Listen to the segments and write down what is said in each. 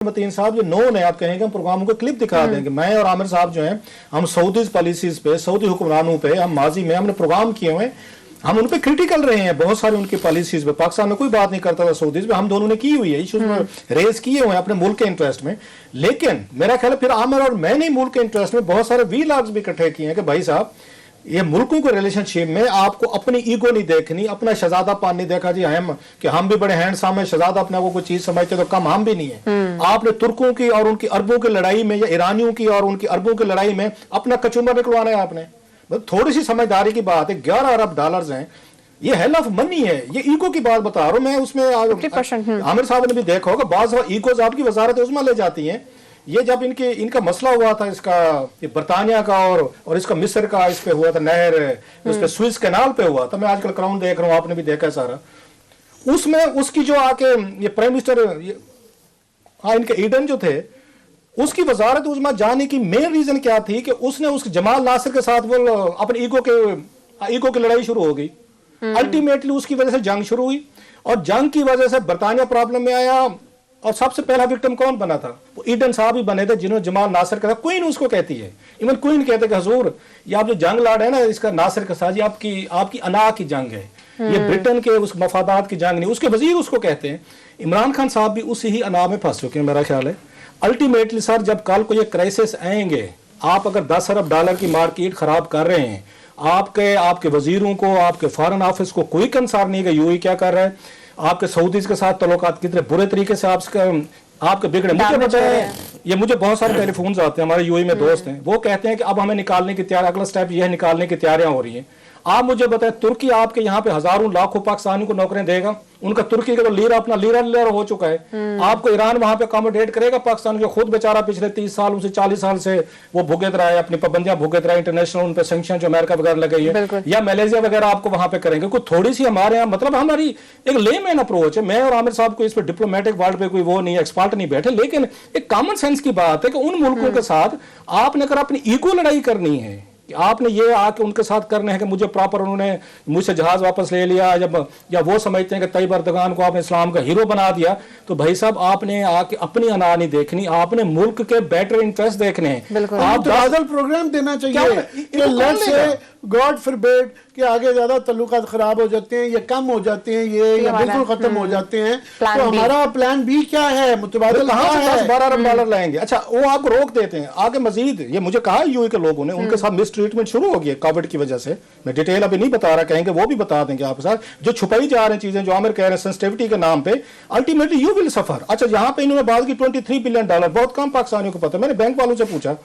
मतीन साहब जो नोन है, आप कहेंगे हम प्रोग्राम को क्लिप दिखा देंगे। मैं और आमिर साहब जो हैं, हम सऊदी पॉलिसीज पे, सऊदी हुक्मरानों पे हम माजी में हमने प्रोग्राम किए हुए, हम उन पे क्रिटिकल रहे हैं बहुत सारे उनकी पॉलिसीज पे। पाकिस्तान में कोई बात नहीं करता था सऊदीज पे, हम दोनों ने की हुई है, इशूज में रेज किए हुए हैं अपने मुल्क के इंटरेस्ट में। लेकिन मेरा ख्याल है फिर आमिर और मैं नहीं मुल्क के इंटरेस्ट में बहुत सारे वीलॉग्स भी इकट्ठे किए हैं कि भाई साहब ये मुल्कों के रिलेशनशिप में आपको अपनी ईगो नहीं देखनी, अपना शहजादापन नहीं देखा जी हम कि हम भी बड़े हैंडसम है, शहजादा अपने को कोई चीज समझते तो कम हम भी नहीं है। आपने तुर्कों की और उनकी अरबों की लड़ाई में या ईरानियों की और उनकी अरबों की लड़ाई में अपना कचूमर निकलवाना है आपने। थोड़ी सी समझदारी की बात है, 11 अरब डॉलर्स हैं, ये हेल ऑफ मनी है, ये ईगो की बात बता रहा हूं मैं। उसमें आमिर साहब ने भी देखा होगा बाज ईगोज आपकी वजारत उस्मा ले जाती है। ये जब इनका मसला हुआ था इसका, ये बरतानिया का और इसका मिस्र का इस पे हुआ था, नहर उस पे स्विस कैनाल पे हुआ था, मैं आजकल क्राउन देख रहा हूँ, आपने भी देखा है सारा। उसमें उसकी जो आके ये प्राइम मिनिस्टर इनके ईडन जो थे, उसकी वजारत उस्मा जाने की मेन रीजन क्या थी कि उसने उस जमाल नासिर के साथ वो अपने ईगो की लड़ाई शुरू हो गई। अल्टीमेटली उसकी वजह से जंग शुरू हुई और जंग की वजह से बरतानिया प्रॉब्लम में आया। और सबसे पहला विक्टिम कौन बना था? वो ईडन साहब ही बने थे, जिन्होंने जमाल नासिर का, क्वीन उसको कहती है, इवन क्वीन कहते कि हजूर ये आप जो जंग लड़ रहे हैं ना इसका नासिर के साथ, ये आपकी अना की जंग है, ये ब्रिटेन के उस मफादात की जंग नहीं। उसके वजीर उसको कहते हैं। इमरान खान साहब भी उसी ही अना में फंस चुके हैं मेरा ख्याल है। अल्टीमेटली सर जब कल को ये क्राइसिस आएंगे, आप अगर 10 अरब डॉलर की मार्केट खराब कर रहे हैं, आपके वजीरों को, आपके फॉरेन ऑफिस को कोई कंसर्न नहीं है यूएई क्या कर रहा है, आपके सऊदीज के साथ तल्लुकात कितने बुरे तरीके से आपके बिगड़े। मुझे बताएं, ये मुझे बहुत सारे टेलीफोन्स आते हैं, हमारे यूएई में दोस्त हैं, वो कहते हैं कि अब हमें निकालने की तैयारी, अगला स्टेप ये है निकालने की तैयारियां हो रही हैं। आप मुझे बताएं, तुर्की आपके यहाँ पे हजारों लाखों पाकिस्तानियों को नौकरियां देगा? उनका तुर्की का तो लीरा अपना लीरा हो चुका है। आपको ईरान वहां पे अकोमोडेट करेगा? पाकिस्तान के खुद बेचारा पिछले 30 साल से 40 साल से वो भुगत रहा है, अपनी पाबंदियां भुगत रहा है, इंटरनेशनल उन पे सैंक्शन जो अमेरिका वगैरह लगी है, या मलेशिया वगैरह आपको वहां पे करेंगे। कोई थोड़ी सी हमारे यहाँ मतलब हमारी एक लेमैन अप्रोच है। मैं और आमिर साहब को इस पर डिप्लोमेटिक वर्ल्ड पे कोई वो नहीं, एक्सपर्ट नहीं बैठे, लेकिन एक कॉमन सेंस की बात है कि उन मुल्कों के साथ आपने अगर अपनी ईगो लड़ाई करनी है, आपने ये आके उनके साथ करने हैं कि मुझे प्रॉपर उन्होंने मुझसे जहाज वापस ले लिया, या वो समझते हैं कि तैयब अर्दगान को आपने इस्लाम का हीरो बना दिया, तो भाई साहब आपने आके अपनी अना नहीं देखनी, आपने मुल्क के बेटर इंटरेस्ट देखने हैं। आप बादल प्रोग्राम देना चाहिए, गॉड फॉरबिड कि आगे ज्यादा तल्लुकात खराब हो जाते हैं या कम हो जाते हैं, ये या बिल्कुल खत्म हो जाते हैं, तो हमारा प्लान बी क्या है? मुतबादल कहाँ से 10-12 अरब डॉलर लाएंगे? अच्छा वो आपको रोक देते हैं आगे मजीद। ये मुझे कहा यूएई के लोगों ने, उनके साथ मिस ट्रीटमेंट शुरू हो गई है कोविड की वजह से। मैं डिटेल अभी नहीं बता रहा, कहेंगे वो भी बता देंगे आपके साथ। जो छुपाई जा रही चीजें, जो आमिर कह रहे हैं सेंसिटिविटी के नाम पे, अल्टीमेटली यू विल सफर। अच्छा यहाँ पे इन्होंने बात की 23 बिलियन डॉलर, बहुत कम पाकिस्तानियों को पता। मैंने बैंक वालों से पूछा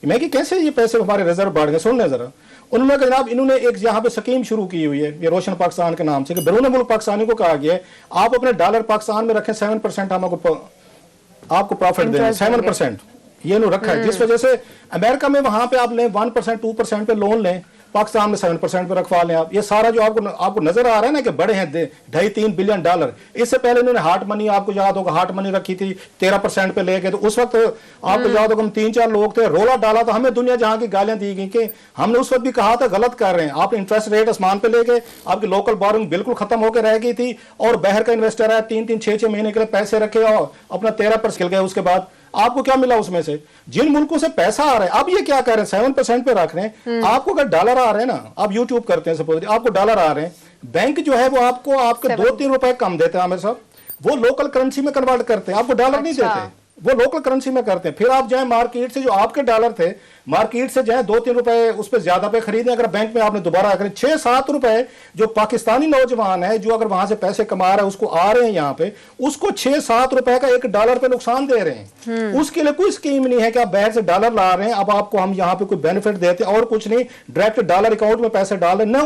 मैं कि कैसे ये पैसे हमारे रिजर्व बढ़ गए, सुन लें जरा। उन्होंने कहा जनाब इन्होंने एक यहाँ पे स्कीम शुरू की हुई है, ये रोशन पाकिस्तान के नाम से, कि बैरून मुल्क पाकिस्तानियों को कहा गया है आप अपने डॉलर पाकिस्तान में रखें, 7% हम आपको प्रॉफिट देंगे, 7% ये नो रखा है। जिस वजह से अमेरिका में वहां पे आप लें 1% 2% पे लोन लें, पाकिस्तान में 7% पे रखवा लें आप। ये सारा जो आपको नजर आ रहा है ना कि बड़े हैं 2.5-3 बिलियन डॉलर। इससे पहले इन्होंने हार्ट मनी, आपको याद होगा हार्ट मनी रखी थी 13% पे लेके, तो उस वक्त आपको याद होगा हम 3-4 लोग थे, रोला डाला था, हमें दुनिया जहां की गालियां दी गई कि हमने उस वक्त भी कहा था गलत कर रहे हैं आप, इंटरेस्ट रेट आसमान पे लेके, आपकी लोकल बोरिंग बिल्कुल खत्म होकर रह गई थी, और बाहर का इन्वेस्टर है 3-3 6-6 महीने के लिए पैसे रखे और अपना 13% खिल गए। उसके बाद आपको क्या मिला उसमें से? जिन मुल्कों से पैसा आ रहा है, अब ये क्या कर रहे हैं 7% पे रख रहे हैं। आपको अगर डॉलर आ रहे हैं ना, आप यूट्यूब करते हैं सपोज, आपको डॉलर आ रहे हैं, बैंक जो है वो आपको आपके 2-3 रुपए कम देते हैं आमिर साहब, वो लोकल करेंसी में कन्वर्ट करते हैं, आपको डॉलर नहीं देते, वो लोकल करेंसी में करते हैं। फिर आप जाए मार्केट से, जो आपके डॉलर थे मार्केट से जाए 2-3 रुपए उस पर ज्यादा पे खरीदें, अगर बैंक में आपने दोबारा करें 6-7 रुपए, जो पाकिस्तानी नौजवान है जो अगर वहां से पैसे कमा रहा है उसको आ रहे हैं यहाँ पे, उसको 6-7 रुपए का $1 पे नुकसान दे रहे हैं। उसके लिए कोई स्कीम नहीं है कि आप बाहर से डॉलर ला रहे हैं, अब आपको हम यहाँ पे कोई बेनिफिट देते हैं और कुछ नहीं, डायरेक्ट डॉलर अकाउंट में पैसे डाल रहे। नो,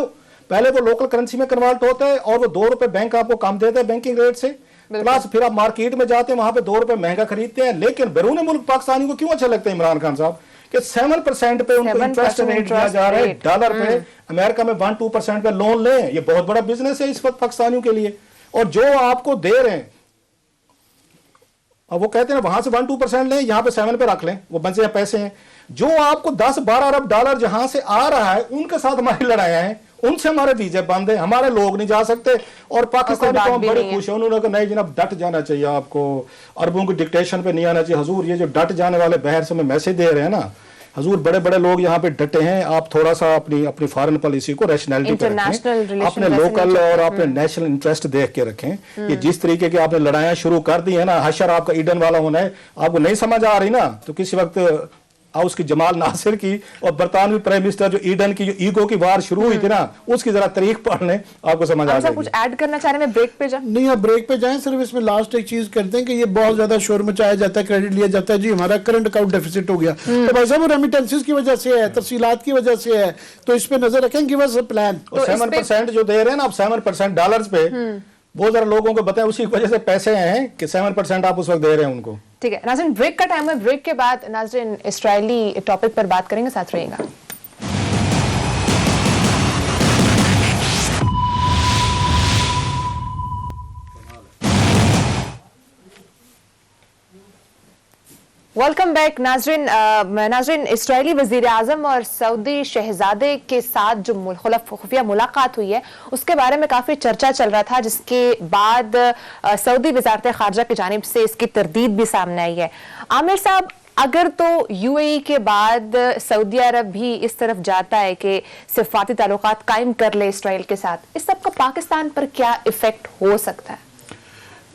पहले वो लोकल करेंसी में कन्वर्ट होता है और वो 2 रुपए बैंक आपको कम देता है बैंकिंग रेट से, प्लस फिर आप मार्केट में जाते हैं वहां पे 2 रुपए महंगा खरीदते हैं। लेकिन बैरून मुल्क पाकिस्तानी को क्यों अच्छा लगता है इमरान खान साहब कि 7% पे उनको इंटरेस्ट रेट दिया जा रहा है डॉलर पे, अमेरिका में 1-2% पे लोन लें, ये बहुत बड़ा बिजनेस है इस वक्त पाकिस्तानियों के लिए। और जो आपको दे रहे हैं, अब वो कहते हैं वहां से 1-2% लें, यहाँ पे 7 पे रख लें, वो बचे पैसे हैं। जो आपको 10-12 अरब डॉलर जहां से आ रहा है उनके साथ हमारी लड़ाइयां हैं, उनसे हमारे वीजे बंद है, हमारे लोग नहीं जा सकते। और पाकिस्तानी कौम बड़ी खुश है, उन्होंने कहा नहीं जनाब डट जाना चाहिए, आपको अरबों की डिक्टेशन पे नहीं आना चाहिए। हजूर ये जो डट जाने वाले बहर से में मैसेज दे रहे हैं ना, हजूर बड़े बड़े लोग यहाँ पे डटे हैं, आप थोड़ा सा अपनी फॉरेन पॉलिसी को रैशनैलिटी पे रखें, अपने लोकल और अपने नेशनल इंटरेस्ट देख के रखें। ये जिस तरीके की आपने लड़ाइयाँ शुरू कर दी है ना, हशर आपका ईडन वाला होना है, आपको नहीं समझ आ रही ना, तो किसी वक्त उसकी जमाल नासिर की और बरतानवी प्राइम मिनिस्टर जो ईडन की जो ईगो की वार शुरू हुई थी ना, उसकी जरा तारीख पढ़ लें, आपको समझ आ जाएगी। कुछ ऐड करना चाह रहे हैं, ब्रेक पे जाएं? नहीं, आप ब्रेक पे जाएं। सिर्फ इसमें लास्ट एक चीज करते हैं कि ये बहुत ज्यादा शोर मचाया जाता है, क्रेडिट लिया जाता है जी हमारा करंट अकाउंट डेफिसिट हो गया, तो भाई साहब रेमिटेंसेस की वजह से है, तरसीलात की वजह से है, तो इस पे नजर रखें, गिव अस अ प्लान। 7% जो दे रहे हैं ना आप 7% डॉलर्स पे, बहुत सारे लोगों को बताएं उसी वजह से पैसे आए हैं कि 7% आप उस वक्त दे रहे हैं उनको। ठीक है नाज़रीन, ब्रेक का टाइम है, ब्रेक के बाद नाज़रीन इस्राएली टॉपिक पर बात करेंगे, साथ रहिएगा। वेलकम बैक नाज़रीन, इस्राएली वज़ीर आज़म और सऊदी शहजादे के साथ जो खुफिया मुलाकात हुई है उसके बारे में काफ़ी चर्चा चल रहा था, जिसके बाद सऊदी वज़ारत ख़ारजा की जानिब से इसकी तरदीद भी सामने आई है। आमिर साहब, अगर तो यूएई के बाद सऊदी अरब भी इस तरफ जाता है कि सिफाती ताल्लुकात कायम कर ले इसराइल के साथ, इस सब का पाकिस्तान पर क्या इफेक्ट हो सकता है?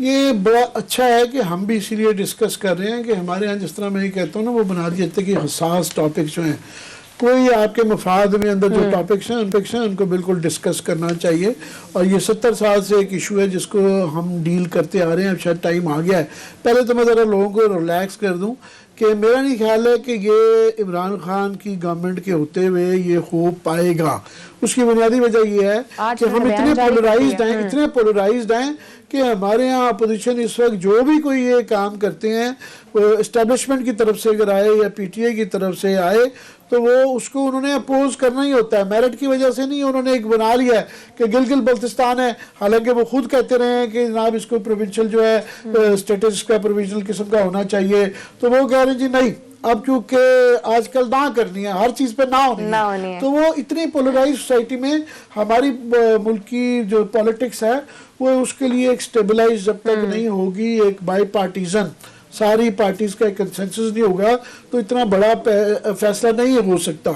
ये बड़ा अच्छा है कि हम भी इसीलिए डिस्कस कर रहे हैं कि हमारे यहाँ जिस तरह मैं ये कहता हूँ ना, वो बना दिए थे कि हसास टॉपिक जो हैं, कोई आपके मफाद में अंदर जो टॉपिक्स हैं उनको बिल्कुल डिस्कस करना चाहिए। और ये 70 साल से एक इशू है जिसको हम डील करते आ रहे हैं, अब शायद टाइम आ गया है। पहले तो मैं ज़रा लोगों को रिलैक्स कर दूँ कि मेरा नहीं ख्याल है कि ये इमरान खान की गवर्नमेंट के होते हुए ये खूब पाएगा। उसकी बुनियादी वजह ये है कि हम इतने पोलराइज्ड हैं कि हमारे यहाँ अपोजिशन इस वक्त जो भी कोई ये काम करते हैं, वो इस्टेब्लिशमेंट की तरफ से अगर आए या पीटीआई की तरफ से आए तो वो उसको उन्होंने अपोज करना ही होता है, मेरिट की वजह से नहीं। उन्होंने एक बना लिया है कि गिलगित बल्तिस्तान है, हालांकि वो खुद कहते रहे हैं कि जनाब इसको प्रोविंशियल जो है स्टेटस का प्रोविंशियल किस्म का होना चाहिए, तो वो कह रहे हैं जी नहीं, अब चूंकि आजकल ना करनी है, हर चीज़ पे ना होनी है। तो वो इतनी पोलराइज सोसाइटी में हमारी मुल्क की जो पॉलिटिक्स है वो उसके लिए एक स्टेबलाइज जब तक नहीं होगी, एक बाई पार्टीजन सारी पार्टीज का एक कंसेंसस नहीं होगा, तो इतना बड़ा फैसला नहीं हो सकता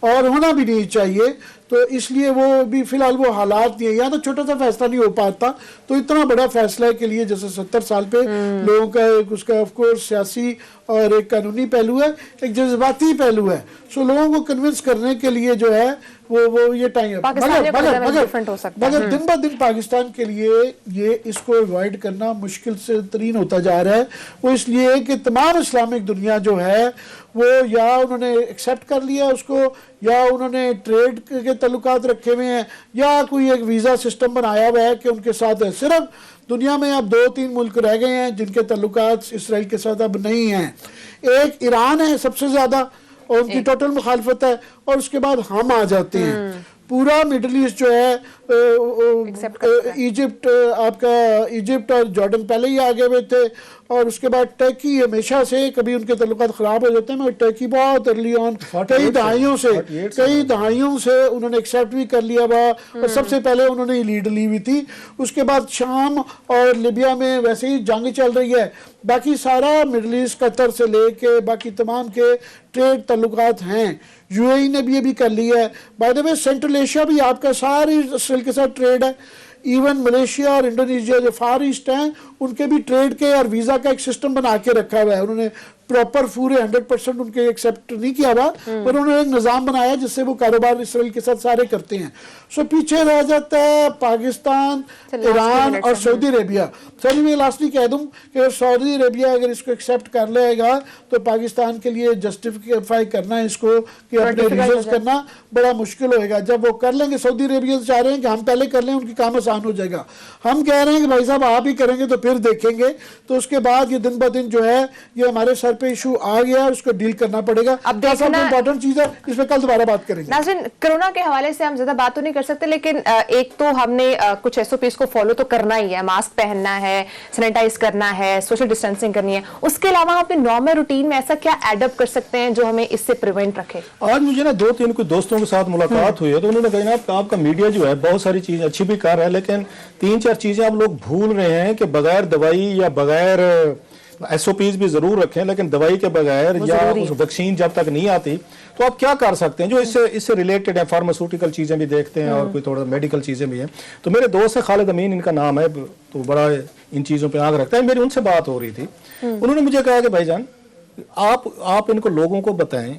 और होना भी नहीं चाहिए। तो इसलिए वो भी फिलहाल वो हालात नहीं है, या तो छोटा सा फैसला नहीं हो पाता, तो इतना बड़ा फैसला के लिए जैसे 70 साल पे लोगों का एक उसका ऑफ कोर्स सियासी और एक कानूनी पहलू है, एक जज्बाती पहलू है। सो लोगों को कन्विंस करने के लिए जो है वो ये टाइम है। मगर दिन ब दिन पाकिस्तान के लिए ये इसको अवॉइड करना मुश्किल से तरीन होता जा रहा है। वो इसलिए कि तमाम इस्लामिक दुनिया जो है वो या उन्होंने एक्सेप्ट कर लिया उसको, या उन्होंने ट्रेड के तल्लुकात रखे हुए हैं, या कोई एक वीज़ा सिस्टम बनाया हुआ है कि उनके साथ है। सिर्फ दुनिया में अब 2-3 मुल्क रह गए हैं जिनके तल्लुकात इसराइल के साथ अब नहीं हैं। एक ईरान है सबसे ज़्यादा और उनकी टोटल मुखालफत है, और उसके बाद हम आ जाते हैं। पूरा मिडल ईस्ट जो है, इजिप्ट, आपका इजिप्ट और जॉर्डन पहले ही आगे हुए थे, और उसके बाद टर्की हमेशा से कभी उनके तल्लुकात ख़राब हो जाते हैं, मगर टर्की बहुत अर्ली ऑन कई दहाइयों से उन्होंने एक्सेप्ट भी कर लिया हुआ, और सबसे पहले उन्होंने लीड ली हुई थी। उसके बाद शाम और लिबिया में वैसे ही जंग चल रही है, बाकी सारा मिडल ईस्ट कतर से लेके बाकी तमाम के ट्रेड तल्लुकात हैं। यूएई ने भी ये भी कर लिया है। By the way central Asia भी आपका सारी इसराइल के साथ ट्रेड है। इवन मलेशिया और इंडोनेशिया जो फार ईस्ट हैं उनके भी ट्रेड के और वीज़ा का एक सिस्टम बना के रखा हुआ है। उन्होंने प्रॉपर पूरे 100% उनके एक्सेप्ट नहीं किया हुआ, पर उन्होंने एक निज़ाम बनाया जिससे वो कारोबार इसराइल के साथ सारे करते हैं। सो पीछे रह जाता है पाकिस्तान, ईरान और सऊदी अरेबिया। सर मैं लास्टली कह दूं कि सऊदी अरेबिया अगर इसको एक्सेप्ट कर लेगा तो पाकिस्तान के लिए जस्टिफाई करना इसको कि अपने रीजंस करना बड़ा मुश्किल होएगा। जब वो कर लेंगे, सऊदी अरेबिया चाह रहे हैं कि हम पहले कर लें, उनकी काम आसान हो जाएगा। हम कह रहे हैं कि भाई साहब आप ही करेंगे तो फिर देखेंगे। तो उसके बाद ये दिन ब दिन जो है ये हमारे सर पे इशू आ गया और उसको डील करना पड़ेगा। अब देखना इंपॉर्टेंट चीज है, इस पे कल दोबारा बात करेंगे। नाज़रीन, कोरोना के हवाले से हम ज्यादा बात तो नहीं कर सकते, लेकिन एक तो हमने कुछ SOPs को फॉलो तो करना ही है, मास्क पहनना है, सैनिटाइज करना है, सोशल डिस्टेंसिंग करनी है। उसके अलावा हम अपने नॉर्मल रूटीन में ऐसा क्या एडअप कर सकते हैं जो हमें इससे प्रिवेंट रखे? आज मुझे ना 2-3 कुछ दोस्तों के साथ मुलाकात हुई है, तो उन्होंने कहा ना आपका मीडिया जो है बहुत सारी चीजें अच्छी भी कर रहा है, लेकिन 3-4 चीजें आप लोग भूल रहे हैं कि बगैर दवाई या बगैर SOPs भी जरूर रखें, लेकिन दवाई के बगैर या उस वैक्सीन जब तक नहीं आती तो आप क्या कर सकते हैं जो इससे रिलेटेड है। फार्मास्यूटिकल चीजें भी देखते हैं और कोई थोड़ा मेडिकल चीजें भी हैं। तो मेरे दोस्त है खालिद अमीन, इनका नाम है, तो बड़ा इन चीजों पे आग रखता है। मेरी उनसे बात हो रही थी, उन्होंने मुझे कहा कि भाईजान आप इनको लोगों को बताएं